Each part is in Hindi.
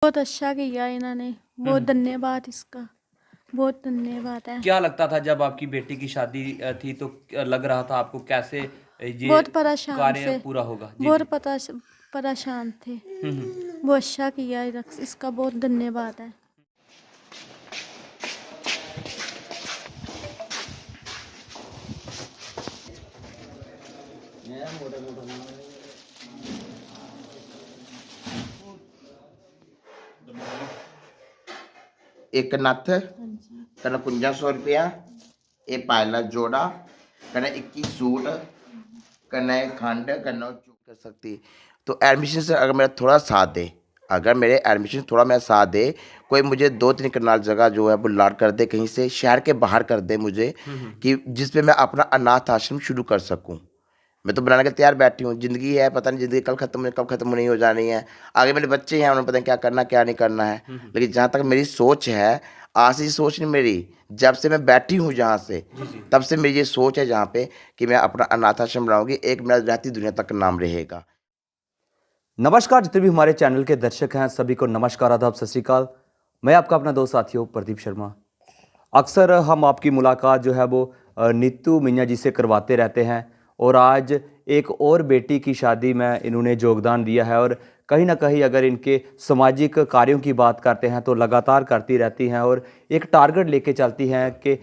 बहुत अच्छा किया इन्होंने, बहुत धन्यवाद इसका, बहुत धन्यवाद है। क्या लगता था जब आपकी बेटी की शादी थी तो लग रहा था आपको कैसे ये बहुत परेशान कार्य से, पूरा होगा? जी बहुत जी। परेशान थे। हम्म। बहुत अच्छा किया, इसका बहुत धन्यवाद है। एक नथ कने 5500 रुपया, ये पायला जोड़ा कने 21 सूट कने खंड कने चूक कर सकती। तो एडमिशन से अगर मेरा थोड़ा साथ दे, अगर मेरे एडमिशन थोड़ा मेरा साथ दे, कोई मुझे 2-3 कनाल जगह जो है वो लाट कर दे, कहीं से शहर के बाहर कर दे मुझे, कि जिस पे मैं अपना अनाथ आश्रम शुरू कर सकूँ। मैं तो बनाने के तैयार बैठी हूँ। ज़िंदगी है, पता नहीं ज़िंदगी कल ख़त्म कब ख़त्म नहीं हो जानी है। आगे मेरे बच्चे हैं, उन्हें पता नहीं क्या करना क्या नहीं करना है। लेकिन जहाँ तक मेरी सोच है, आज से सोच नहीं मेरी, जब से मैं बैठी हूँ जहाँ से, तब से मेरी ये सोच है जहाँ पे कि मैं अपना अनाथ आश्रम बनाऊँगी, एक मेरा रहती दुनिया तक नाम रहेगा। नमस्कार, जितने भी हमारे चैनल के दर्शक हैं सभी को नमस्कार, आदाब, सत श्री अकाल। मैं आपका अपना दोस्त साथियों प्रदीप शर्मा। अक्सर हम आपकी मुलाकात जो है वो नीतू मियाँ जी से करवाते रहते हैं और आज एक और बेटी की शादी में इन्होंने योगदान दिया है और कहीं ना कहीं अगर इनके सामाजिक कार्यों की बात करते हैं तो लगातार करती रहती हैं और एक टारगेट लेके चलती हैं कि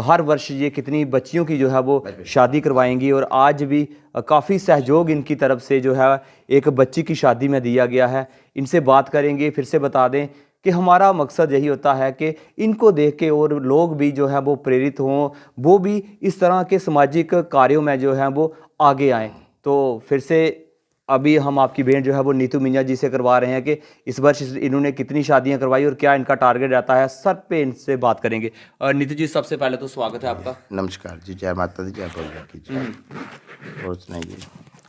हर वर्ष ये कितनी बच्चियों की जो है वो शादी करवाएंगी और आज भी काफ़ी सहयोग इनकी तरफ से जो है एक बच्ची की शादी में दिया गया है। इनसे बात करेंगे। फिर से बता दें कि हमारा मकसद यही होता है कि इनको देख के और लोग भी जो है वो प्रेरित हों, वो भी इस तरह के सामाजिक कार्यों में जो है वो आगे आएँ। तो फिर से अभी हम आपकी बहन जो है वो नीतू मियाँ जी से करवा रहे हैं कि इस वर्ष इन्होंने कितनी शादियां करवाई और क्या इनका टारगेट रहता है, सब पे इनसे बात करेंगे। नीतू जी, सबसे पहले तो स्वागत है आपका। नमस्कार जी, जय माता दी, जय बोल की जी। और सुनाइए।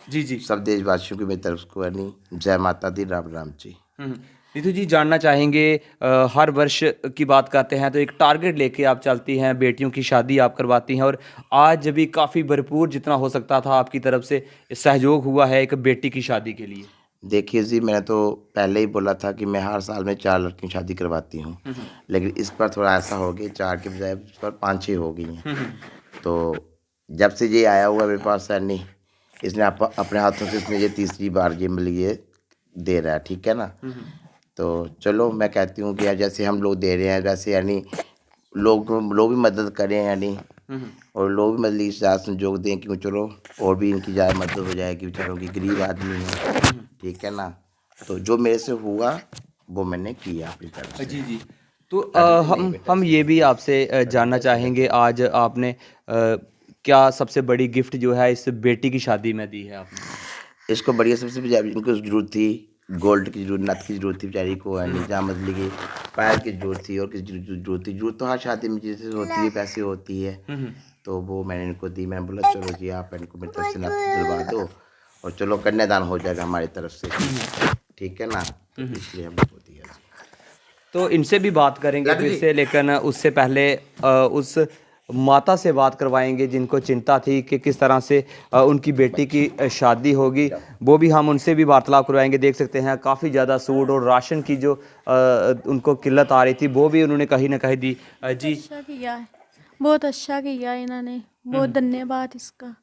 जी जी। सब देशवासियों की मेरी तरफ को नहीं, जय माता दी, राम राम जी। नीतू जी, जानना चाहेंगे हर वर्ष की बात करते हैं तो एक टारगेट लेके आप चलती हैं, बेटियों की शादी आप करवाती हैं और आज भी काफ़ी भरपूर जितना हो सकता था आपकी तरफ से सहयोग हुआ है एक बेटी की शादी के लिए। देखिए जी, मैंने तो पहले ही बोला था कि मैं हर साल में 4 लड़कियों की शादी करवाती हूँ, लेकिन इस पर थोड़ा ऐसा हो गया, 4 के बजाय इस पर 5-6 हो गई हैं। तो जब से ये आया हुआ मेरे पास सैनी, इसने अपने हाथों से इसने ये तीसरी बार ये मिल ये दे रहा है, ठीक है ना। तो चलो, मैं कहती हूँ कि यार जैसे हम लोग दे रहे हैं वैसे यानी लोग भी मदद करें यानी, और लोग भी मतलब इस बात संजोग दें कि चलो और भी इनकी ज़्यादा मदद हो जाएगी, बेचारों की गरीब आदमी है, ठीक है ना। तो जो मेरे से हुआ वो मैंने किया अपनी तरफ से। जी जी। तो हम ये भी आपसे जानना चाहेंगे, आज आपने क्या सबसे बड़ी गिफ्ट जो है इस बेटी की शादी में दी है आपने? इसको बढ़िया सबसे इनको ज़रूरत थी, गोल्ड की ज़रूरत, नथ की ज़रूरत थी बेचारी को, यानी जहाँ मछली की पैर की ज़रूरत थी और किसी ज़रूरत थी। ज़रूरत तो हर शादी में जैसे होती है, पैसे होती है। तो वो मैंने इनको दी। मैंने बोला चलो जी आप इनको मेरी तरफ से नथ दिलवा दो और चलो कन्यादान हो जाएगा हमारी तरफ से, ठीक है ना। तो इसलिए हम इनको दिया। तो इनसे भी बात करेंगे फिर से, लेकिन उससे पहले उस माता से बात करवाएंगे जिनको चिंता थी कि किस तरह से उनकी बेटी की शादी होगी। वो भी हम उनसे भी वार्तालाप करवाएंगे। देख सकते हैं काफ़ी ज़्यादा सूट और राशन की जो उनको किल्लत आ रही थी वो भी उन्होंने कहीं ना कहीं दी। जी। अच्छा किया है, बहुत अच्छा किया इन्होंने, बहुत धन्यवाद इसका,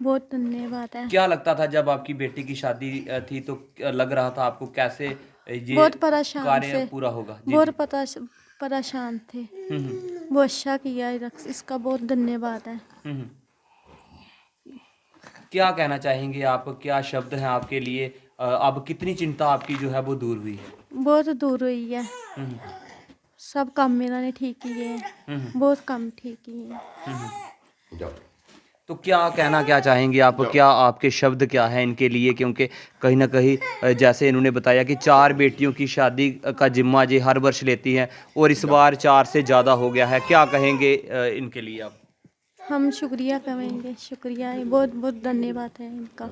बहुत धन्यवाद है। क्या लगता था जब आपकी बेटी की शादी थी तो लग रहा था आपको कैसे ये बहुत परेशान कार्य से, पूरा होगा? जी बहुत जी। परेशान थे। बहुत अच्छा किया, इसका बहुत धन्यवाद है। क्या कहना चाहेंगे आप, क्या शब्द हैं आपके लिए? अब कितनी चिंता आपकी जो है वो दूर हुई है? बहुत दूर हुई है, सब काम इन्होंने ठीक किए हैं, बहुत काम ठीक किए हैं। तो क्या कहना क्या चाहेंगे आप, क्या आपके शब्द क्या हैं इनके लिए? क्योंकि कहीं ना कहीं जैसे इन्होंने बताया कि 4 बेटियों की शादी का जिम्मा जी हर वर्ष लेती हैं और इस बार 4 से ज़्यादा हो गया है। क्या कहेंगे इनके लिए आप? हम शुक्रिया कहेंगे, शुक्रिया है, बहुत बहुत धन्यवाद है इनका।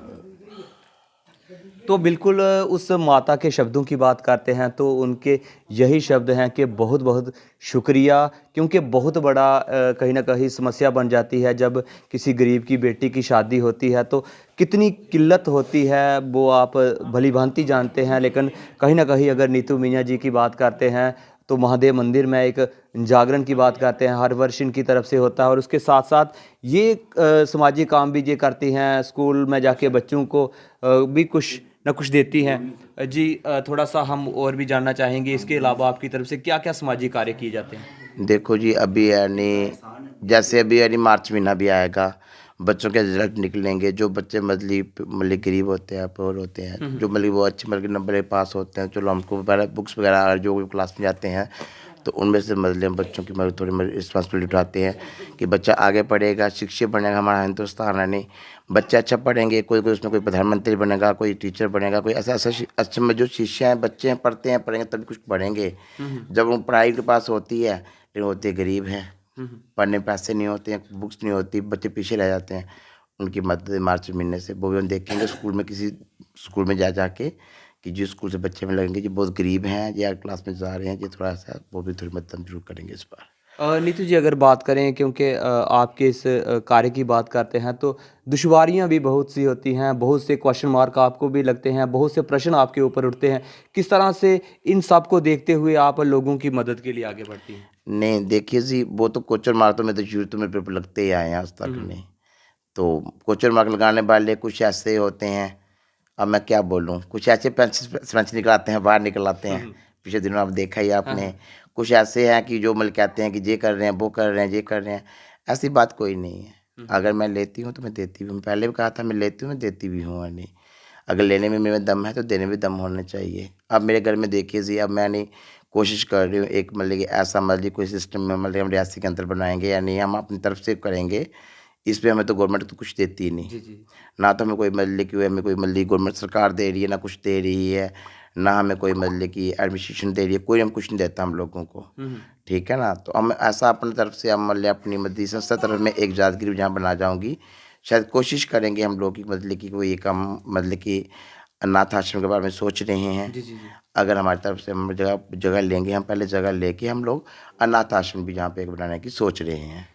तो बिल्कुल उस माता के शब्दों की बात करते हैं तो उनके यही शब्द हैं कि बहुत बहुत शुक्रिया, क्योंकि बहुत बड़ा कहीं ना कहीं समस्या बन जाती है जब किसी गरीब की बेटी की शादी होती है तो कितनी किल्लत होती है वो आप भली भांति जानते हैं। लेकिन कहीं ना कहीं अगर नीतू मियाँ जी की बात करते हैं तो महादेव मंदिर में एक जागरण की बात करते हैं, हर वर्ष इनकी तरफ से होता है और उसके साथ साथ ये समाजी काम भी ये करती हैं, स्कूल में जाके बच्चों को भी कुछ न कुछ देती हैं। जी थोड़ा सा हम और भी जानना चाहेंगे, इसके अलावा आपकी तरफ से क्या क्या सामाजिक कार्य किए जाते हैं? देखो जी, अभी यानी जैसे अभी यानी मार्च महीना भी आएगा, बच्चों के रिजल्ट निकलेंगे। जो बच्चे मतलब गरीब होते हैं, पुअर होते हैं, जो मतलब वो अच्छे मतलब नंबर पास होते हैं, चलो हमको वगैरह बुक्स वगैरह जो भी क्लास में जाते हैं तो उनमें से मतलब बच्चों की मतलब थोड़ी रिस्पॉन्सिबिलिटी उठाते हैं कि बच्चा आगे पढ़ेगा, शिक्षित बनेगा। हमारा हिंदुस्तान है नहीं, बच्चे अच्छा पढ़ेंगे, कोई कोई उसमें कोई प्रधानमंत्री बनेगा, कोई टीचर बनेगा, कोई ऐसा ऐसा अच्छे में जो शिष्य हैं, बच्चे हैं, पढ़ते हैं, पढ़ेंगे तभी कुछ पढ़ेंगे। जब वो पढ़ाई के पास होती है लेकिन होते गरीब हैं, पढ़ने पैसे नहीं होते हैं, बुक्स नहीं होती, बच्चे पीछे रह जाते हैं। उनकी मदद मार्च महीने से वो भी हम देखेंगे स्कूल में, किसी स्कूल में जा जाके कि जिस स्कूल से बच्चे में लगेंगे जो बहुत गरीब हैं या क्लास में जा रहे हैं, ये थोड़ा सा वो भी थोड़ी मदद हम जरूर करेंगे इस बार। नीतू जी अगर बात करें, क्योंकि आपके इस कार्य की बात करते हैं तो दुश्वारियां भी बहुत सी होती हैं, बहुत से क्वेश्चन मार्क आपको भी लगते हैं, बहुत से प्रश्न आपके ऊपर उठते हैं। किस तरह से इन सब को देखते हुए आप लोगों की मदद के लिए आगे बढ़ती हैं? नहीं देखिए जी, वो तो क्वेश्चन मार्क तो मैं तो शुरू तो मेरे पेपर लगते ही आए हैं आज तक नहीं। तो क्वेश्चन मार्क लगाने वाले कुछ ऐसे होते हैं, अब मैं क्या बोलूँ, कुछ ऐसे पंच निकलाते हैं, बाहर निकल आते हैं। पिछले दिनों आप देखा ही आपने, कुछ ऐसे हैं कि जो मतलब कहते हैं कि ये कर रहे हैं, वो कर रहे हैं, ये कर रहे हैं। ऐसी बात कोई नहीं है। अगर मैं लेती हूँ तो मैं देती भी हूँ। पहले भी कहा था मैं लेती हूँ, मैं देती भी हूँ। और नहीं, अगर लेने में मेरे में दम है तो देने में दम होना चाहिए। अब मेरे घर में देखिए जी, अब मैंने कोशिश कर रही हूँ एक मतलब कि ऐसा मतलब कोई सिस्टम में मतलब हम रियासी के अंदर बनाएंगे या नहीं, हम अपनी तरफ से करेंगे। इस पे हमें तो गवर्नमेंट तो कुछ देती ही नहीं। ना तो हमें कोई मतलब कि हमें कोई मतलब गवर्नमेंट सरकार दे रही है, ना कुछ दे रही है, ना हमें कोई मतलब कि एडमिनिस्ट्रेशन दे रही है, कोई हम कुछ नहीं देता हम लोगों को। ठीक है ना, तो हम ऐसा अपनी तरफ से हम मतलब अपनी मददी संस्था तरफ में एक जादगिरी जहाँ बना जाऊँगी, शायद कोशिश करेंगे हम लोग की मतलब कि कोई एक हम मतलब कि अनाथ आश्रम के बारे में सोच रहे हैं। अगर हमारी तरफ से हम जगह लेंगे, हम पहले जगह लेके हम लोग अनाथ आश्रम भी जहाँ पे एक बनाने की सोच रहे हैं।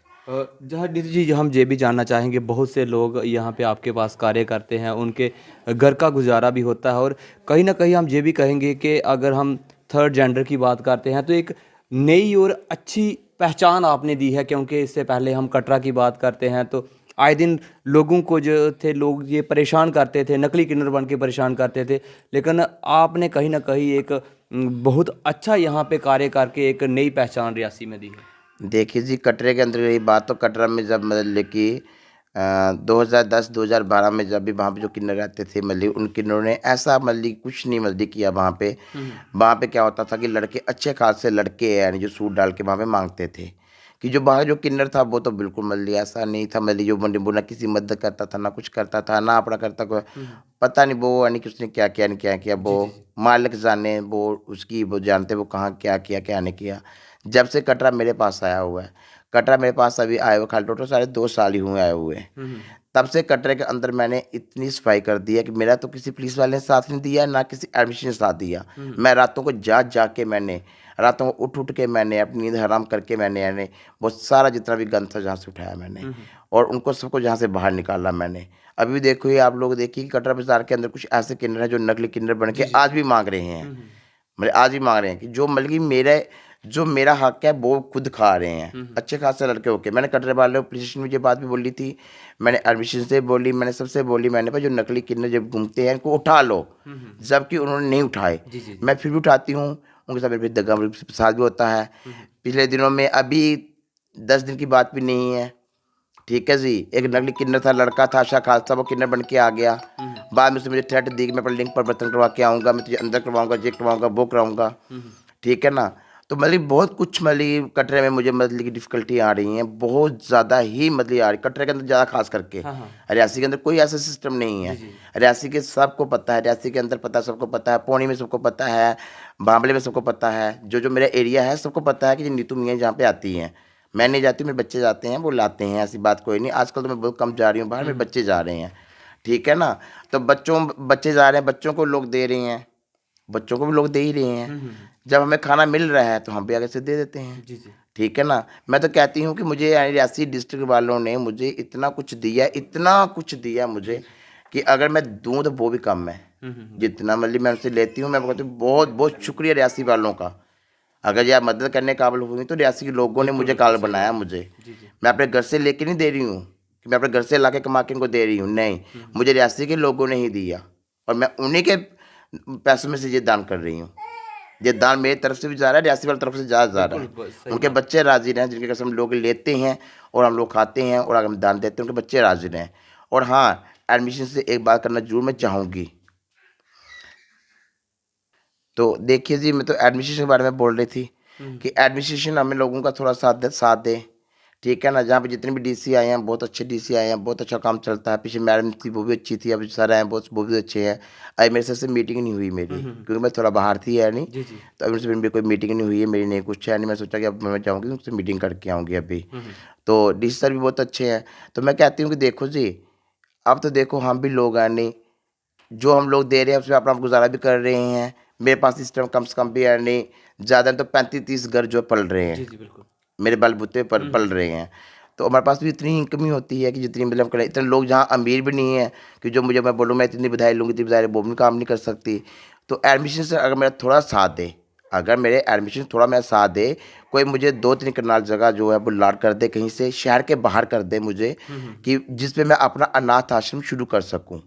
जहाँ नीतू जी हम ये भी जानना चाहेंगे, बहुत से लोग यहाँ पे आपके पास कार्य करते हैं, उनके घर का गुजारा भी होता है और कहीं ना कहीं हम ये भी कहेंगे कि अगर हम थर्ड जेंडर की बात करते हैं तो एक नई और अच्छी पहचान आपने दी है। क्योंकि इससे पहले हम कटरा की बात करते हैं तो आए दिन लोगों को जो थे लोग ये परेशान करते थे, नकली किन्नर बन के परेशान करते थे, लेकिन आपने कहीं ना कहीं एक बहुत अच्छा यहाँ पे कार्य करके एक नई पहचान रियासी में दी है। देखिए जी, कटरे के अंदर रही बात तो कटरा में जब मतलब कि 2010-2012 में जब भी वहाँ पे जो किन्नर रहते थे मतलब उन किन्नरों ने ऐसा मतलब कुछ नहीं मतलब किया वहाँ पे। वहाँ पे क्या होता था कि लड़के अच्छे खासे लड़के यानी जो सूट डाल के वहाँ पे मांगते थे कि जो बाहर जो किन्नर था वो तो बिल्कुल मतलब ऐसा नहीं था, मतलब जो वो ना किसी मदद करता था, ना कुछ करता था, ना अपना करता कोई पता नहीं वो यानी कि उसने क्या किया नहीं क्या किया, वो मालिक जाने, वो उसकी वो जानते वो कहाँ क्या किया क्या नहीं किया। जब से कटरा मेरे पास आया हुआ है, कटरा मेरे पास अभी आए हुए खाली टोटल 2.5 साल ही हुए आए हुए, तब से कटरे के अंदर मैंने इतनी सफाई कर दी है कि मेरा तो किसी पुलिस वाले ने साथ नहीं दिया, ना किसी एडमिशन ने साथ दिया। मैं रातों को जा के मैंने रातों को उठ के मैंने अपनी नींद हराम करके मैंने यानी वो सारा जितना भी गंद था जहाँ से उठाया मैंने और उनको सबको जहाँ से बाहर निकाला मैंने। अभी भी देखो ये आप लोग देखिए कि कटरा बाजार के अंदर कुछ ऐसे किन्नर हैं जो नकली किन्नर बन के आज भी मांग रहे हैं, मतलब आज भी मांग रहे हैं कि जो मतलब कि जो मेरा हक है वो खुद खा रहे हैं अच्छे खासे लड़के होके। मैंने कटरे वाले पुलिस स्टेशन में ये बात भी बोली थी, मैंने एडमिशन से बोली, मैंने सबसे बोली, मैंने भाई जो नकली किन्नर जब घूमते हैं इनको उठा लो, जबकि उन्होंने नहीं उठाए। मैं फिर भी उठाती हूँ, उनके साथ मेरे दगा प्रसाद भी होता है। पिछले दिनों में अभी 10 दिन की बात भी नहीं है, ठीक है जी, एक नकली किन्नर था, लड़का था अच्छा खासा, वो किन्नर बन के आ गया। बाद में उसने मुझे थ्रेट दी कि मैं अपना लिंक परिवर्तन करवा के आऊँगा, मैं तुझे अंदर करवाऊँगा, ये करवाऊँगा, वो कराऊँगा, ठीक है ना। तो मतलब बहुत कुछ मतलब कटरे में मुझे मतलब की डिफ़िकल्टी आ रही हैं, बहुत ज़्यादा ही मतलब आ रही कटरे के अंदर ज़्यादा खास करके। रियासी के अंदर कोई ऐसा सिस्टम नहीं है। रियासी के सबको पता है, रियासी के अंदर पता है, सबको पता है, पौनी में सबको पता है, बांबले में सबको पता है, जो मेरा एरिया है सबको पता है कि नीतू मियाँ जहाँ पे आती हैं। मैं नहीं जाती, मेरे बच्चे जाते हैं, वो लाते हैं, ऐसी बात कोई नहीं। आजकल तो मैं बहुत कम जा रही हूँ बाहर, मेरे बच्चे जा रहे हैं, ठीक है ना। तो बच्चे जा रहे हैं, बच्चों को लोग दे रहे हैं, बच्चों को भी लोग दे ही रहे हैं। जब हमें खाना मिल रहा है तो हम भी आगे से दे देते हैं। जी जी। ठीक है ना। मैं तो कहती हूँ कि मुझे यानी रियासी डिस्ट्रिक्ट वालों ने मुझे इतना कुछ दिया, इतना कुछ दिया मुझे कि अगर मैं दूँ तो वो भी कम है। जितना मतलब मैं उनसे लेती हूँ, मैं कहती हूँ बहुत बहुत शुक्रिया रियासी वालों का। अगर ये आप मदद करने काबिल हुई तो रियासी के लोगों ने मुझे काबिल बनाया मुझे। मैं अपने घर से लेके नहीं दे रही हूँ कि मैं अपने घर से ला के कमा के इनको दे रही हूँ, नहीं, मुझे रियासी के लोगों ने ही दिया और मैं उन्हीं के पैसों में से ये दान कर रही हूँ। ये दान मेरी तरफ से भी जा रहा है, रियासी वाली तरफ से जा रहा है। उनके बच्चे राजी रहें, जिनके कसम लोग लेते हैं और हम लोग खाते हैं और अगर हम दान देते हैं उनके बच्चे राजी रहें। और हाँ, एडमिशन से एक बात करना जरूर मैं चाहूँगी। तो देखिए जी, मैं तो एडमिनिस्ट्रेशन के बारे में बोल रही थी कि एडमिनिस्ट्रेशन हमें लोगों का थोड़ा साथ दे। ठीक है ना। जहाँ पे जितने भी डीसी आए हैं, बहुत अच्छे डीसी आए हैं, बहुत अच्छा काम चलता है। पीछे मैडम थी वो भी अच्छी थी, अभी सर आए बहुत वो भी अच्छे हैं। अभी मेरे सर से मीटिंग नहीं हुई मेरी, क्योंकि मैं थोड़ा बाहर थी है नहीं, तो अभी उनसे मेरी कोई मीटिंग नहीं हुई है मेरी, नहीं कुछ है नहीं। मैं सोचा कि अब मैं जाऊँगी उनसे मीटिंग करके आऊँगी अभी। तो डीसी सर भी बहुत अच्छे हैं। तो मैं कहती हूँ कि देखो जी, अब तो देखो हम भी लोग हैं नहीं, जो हम लोग दे रहे हैं उसमें अपना गुजारा भी कर रहे हैं। मेरे पास इस टाइम कम से कम भी नहीं ज़्यादा तो 35-30 घर जो पल रहे हैं। जी जी बिल्कुल। मेरे बलबूते पर पल रहे हैं। तो हमारे पास भी इतनी इनकम ही होती है कि जितनी मतलब करें। इतने लोग जहाँ अमीर भी नहीं है कि जो मुझे मैं बोलूँ मैं इतनी बधाई लूँगी, इतनी बधाई, वो भी काम नहीं कर सकती। तो एडमिशन से अगर मेरा थोड़ा साथ दे, अगर मेरे एडमिशन थोड़ा मेरा साथ दे, कोई मुझे 2-3 कनाल जगह जो है वो लाट कर दे, कहीं से शहर के बाहर कर दे मुझे, कि जिस पे मैं अपना अनाथ आश्रम शुरू कर सकूँ।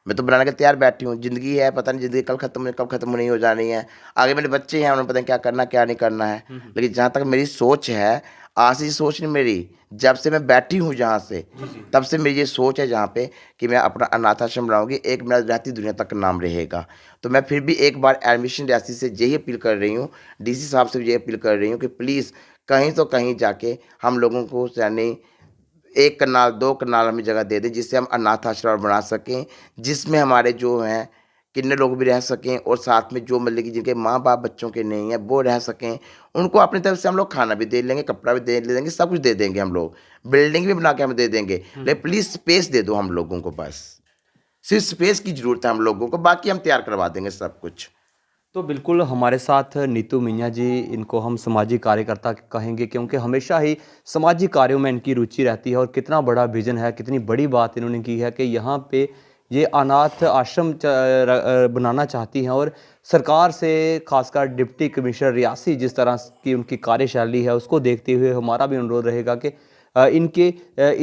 मैं तो बनाने के तैयार बैठी हूँ। ज़िंदगी है, पता नहीं ज़िंदगी कब ख़त्म नहीं हो जानी है। आगे मेरे बच्चे हैं, उन्हें पता नहीं क्या करना क्या नहीं करना है। लेकिन जहाँ तक मेरी सोच है, आज से सोच नहीं मेरी, जब से मैं बैठी हूँ जहाँ से, तब से मेरी ये सोच है जहाँ पे कि मैं अपना अनाथ आश्रम बनाऊँगी, एक मेरा रहती दुनिया तक नाम रहेगा। तो मैं फिर भी एक बार एडमिशन रियासी से यही अपील कर रही हूँ, डीसी साहब से भी यही अपील कर रही हूँ कि प्लीज़ कहीं तो कहीं जाके हम लोगों को यानी 1 कनाल 2 कनाल हमें जगह दे दें, जिससे हम अनाथ आश्रम बना सकें, जिसमें हमारे जो हैं किन्ने लोग भी रह सकें और साथ में जो मतलब कि जिनके माँ बाप बच्चों के नहीं हैं वो रह सकें। उनको अपनी तरफ से हम लोग खाना भी दे लेंगे, कपड़ा भी दे देंगे, सब कुछ दे देंगे हम लोग, बिल्डिंग भी बना के हम दे देंगे। लेकिन प्लीज़ स्पेस दे दो हम लोगों को, बस सिर्फ स्पेस की ज़रूरत है हम लोगों को, बाकी हम तैयार करवा देंगे सब कुछ। तो बिल्कुल हमारे साथ नीतू मियाँ जी, इनको हम सामाजिक कार्यकर्ता कहेंगे क्योंकि हमेशा ही सामाजिक कार्यों में इनकी रुचि रहती है और कितना बड़ा विजन है, कितनी बड़ी बात इन्होंने की है कि यहाँ पे ये अनाथ आश्रम बनाना चाहती हैं। और सरकार से, खासकर डिप्टी कमिश्नर रियासी जिस तरह की उनकी कार्यशैली है उसको देखते हुए हमारा भी अनुरोध रहेगा कि इनके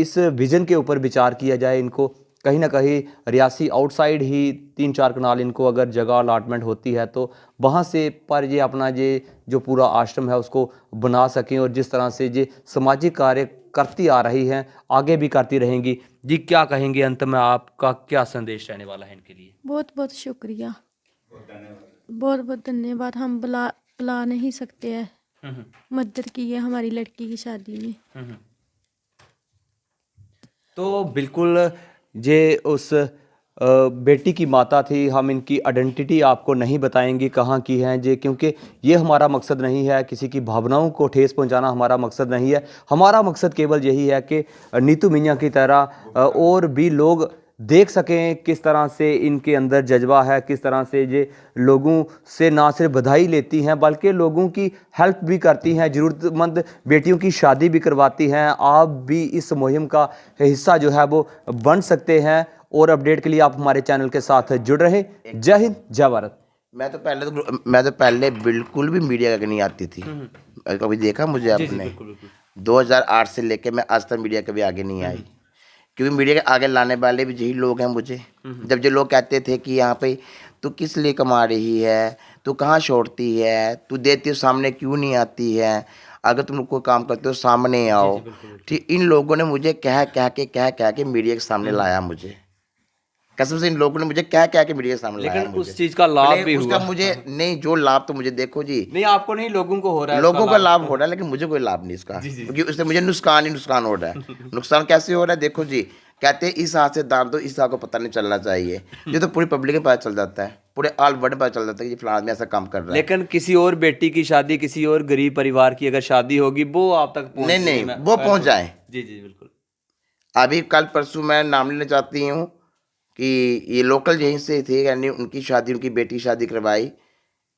इस विज़न के ऊपर विचार किया जाए। इनको कहीं ना कहीं रियासी आउटसाइड ही 3-4 कनाल इनको अगर जगह अलॉटमेंट होती है तो वहाँ से पर ये अपना ये जो पूरा आश्रम है उसको बना सकें। और जिस तरह से ये सामाजिक कार्य करती आ रही हैं, आगे भी करती रहेंगी। जी क्या कहेंगे, अंत में आपका क्या संदेश रहने वाला है इनके लिए? बहुत बहुत शुक्रिया, बहुत बहुत धन्यवाद। हम बुला नहीं सकते हैं, मदद की है हमारी लड़की की शादी में। तो बिल्कुल ये उस बेटी की माता थी। हम इनकी आइडेंटिटी आपको नहीं बताएंगे कहाँ की हैं ये, क्योंकि ये हमारा मकसद नहीं है, किसी की भावनाओं को ठेस पहुंचाना हमारा मकसद नहीं है। हमारा मकसद केवल यही है कि नीतू मियाँ की तरह और भी लोग देख सकें किस तरह से इनके अंदर जज्बा है, किस तरह से ये लोगों से ना सिर्फ बधाई लेती हैं बल्कि लोगों की हेल्प भी करती हैं, ज़रूरतमंद बेटियों की शादी भी करवाती हैं। आप भी इस मुहिम का हिस्सा जो है वो बन सकते हैं। और अपडेट के लिए आप हमारे चैनल के साथ जुड़ रहे। जय हिंद, जय भारत। मैं तो पहले बिल्कुल भी मीडिया का नहीं आती थी। कभी देखा मुझे आपने? 2008 से लेके मैं आज तक मीडिया कभी आगे नहीं आई, क्योंकि मीडिया के आगे लाने वाले भी यही लोग हैं मुझे। जब जो लोग कहते थे कि यहाँ पे तू किस लिए कमा रही है, तू कहाँ छोड़ती है, तू देती हो सामने क्यों नहीं आती है, अगर तुम कोई काम करते हो सामने आओ। ठीक, इन लोगों ने मुझे कह के मीडिया के सामने लाया मुझे। कसम से इन लोगों ने मुझे क्या के मीडिया के सामने लाया। लेकिन उस चीज का लाभ भी उसका हुआ मुझे नहीं, जो लाभ तो मुझे देखो जी, नहीं, आपको नहीं, लोगों को हो रहा है, लोगों का लाभ हो रहा है, लेकिन मुझे कोई लाभ नहीं इसका, क्योंकि उससे मुझे नुकसान ही नुकसान हो रहा है। नुकसान कैसे हो रहा है? देखो जी, कहते हैं इस हाथ से दान दो, इस हाथ को पता नहीं चलना चाहिए। ये तो पूरी पब्लिक में पता चल जाता है, पूरे ऑल वर्ल्ड में पता चल जाता है कि फलाना आदमी ऐसा काम कर रहा है। लेकिन किसी और बेटी की शादी, किसी और गरीब परिवार की अगर शादी होगी, वो आप तक नहीं, वो पहुंच जाए। जी जी बिल्कुल। अभी कल परसों मैं नाम लेना चाहती हूँ, कि ये लोकल यहीं से थे, यानी उनकी शादी, उनकी बेटी की शादी करवाई,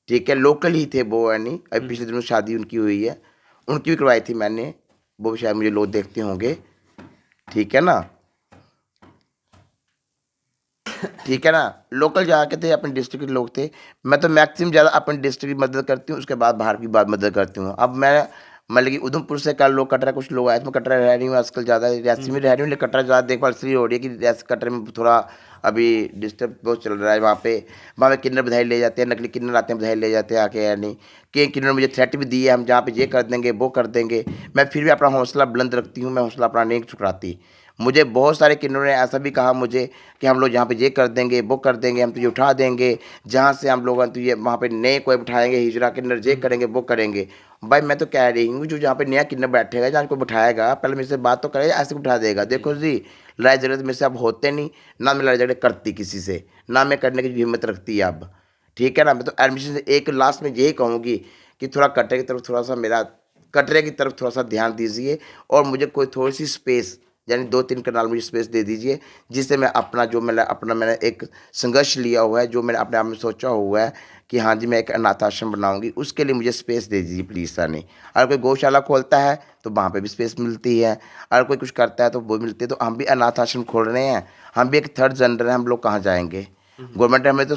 ठीक है, लोकल ही थे वो, यानी अभी पिछले दिनों शादी उनकी हुई है, उनकी भी करवाई थी मैंने, वो भी शायद मुझे लोग देखते होंगे, ठीक है ना, ठीक है ना। लोकल जाके थे, अपने डिस्ट्रिक्ट के लोग थे। मैं तो मैक्सिमम ज़्यादा अपने डिस्ट्रिक्ट की मदद करती हूँ, उसके बाद बाहर की बात मदद करती हूँ। अब मैं मतलब कि उधमपुर से कल लोग कटरा, कुछ लोग आए थे, मैं कटरा रह रही हूँ आजकल, ज़्यादा रियासी में रह रही हूँ, लेकिन कटरा ज़्यादा देखभाल इसलिए हो रही है कि रियासी कटरे में थोड़ा अभी डिस्टर्ब बहुत चल रहा है। वहाँ पे किन्नर बधाई ले जाते हैं, नकली किन्नर आते हैं, बधाई ले जाते हैं आके, यानी कि किन्नर मुझे थ्रेट भी दी है, हम जहाँ पे ये कर देंगे वो कर देंगे। मैं फिर भी अपना हौसला बुलंद रखती हूँ, मैं हौसला अपना नहीं ठुकराती। मुझे बहुत सारे किन्नरों ने ऐसा भी कहा मुझे कि हम लोग यहाँ पे ये कर देंगे वो कर देंगे, हम तुझे उठा देंगे, जहाँ से हम लोग तुझे वहाँ पे नए कोई बिठाएंगे, हिजरा किन्नर ये करेंगे वो करेंगे। भाई मैं तो कह रही हूँ, जो जहाँ पे नया किन्नर बैठेगा, जहाँ कोई बिठाएगा, पहले मेरे से बात तो करेगा, ऐसे उठा देगा। देखो जी, लड़ाई झगड़े तो मेरे से अब होते नहीं, ना मैं लड़ाई झगड़े करती किसी से, ना मैं करने की हिम्मत रखती अब, ठीक है ना। मैं तो एडमिशन से एक लास्ट में यही कहूँगी कि थोड़ा कटरे की तरफ थोड़ा सा, मेरा कटरे की तरफ थोड़ा सा ध्यान दीजिए, और मुझे कोई थोड़ी सी स्पेस, यानी 2-3 कनाल मुझे स्पेस दे दीजिए, जिससे मैं अपना जो मैंने एक संघर्ष लिया हुआ है, जो मैंने अपने आप में सोचा हुआ है कि हाँ जी मैं एक अनाथ आश्रम बनाऊंगी, उसके लिए मुझे स्पेस दे दीजिए प्लीज़ सानी। अगर कोई गौशाला खोलता है तो वहाँ पे भी स्पेस मिलती है, अगर कोई कुछ करता है तो वो मिलती है। तो हम भी अनाथ आश्रम खोल रहे हैं, हम भी एक थर्ड जेंडर हैं, हम लोग कहाँ जाएंगे। गवर्नमेंट ने हमें तो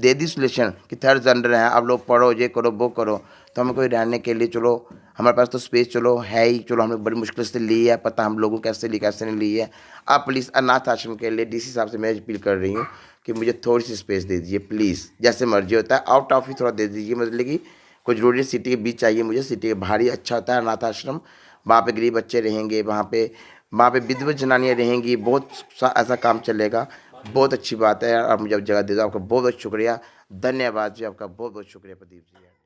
दे दी सोल्यूशन कि थर्ड जेंडर है, आप लोग पढ़ो, ये करो वो करो, तो हमें कोई रहने के लिए, चलो हमारे पास तो स्पेस चलो है ही, चलो हमने बड़ी मुश्किल से ली है, पता हम लोगों कैसे ली कैसे नहीं ली है। आप प्लीज़ अनाथ आश्रम के लिए डीसी साहब से मैं अपील कर रही हूँ कि मुझे थोड़ी सी स्पेस दे दीजिए प्लीज़, जैसे मर्जी होता है, आउट ऑफ ही थोड़ा दे दीजिए, मतलब कि कुछ जरूरी सिटी के बीच चाहिए मुझे, सिटी के बाहर ही अच्छा होता है अनाथ आश्रम, वहाँ पे गरीब बच्चे रहेंगे, वहाँ पे विधवा जनानियाँ रहेंगी, बहुत ऐसा काम चलेगा। बहुत अच्छी बात है, आप मुझे जगह दे दो, आपका बहुत बहुत शुक्रिया, धन्यवाद जी, आपका बहुत बहुत शुक्रिया प्रदीप जी।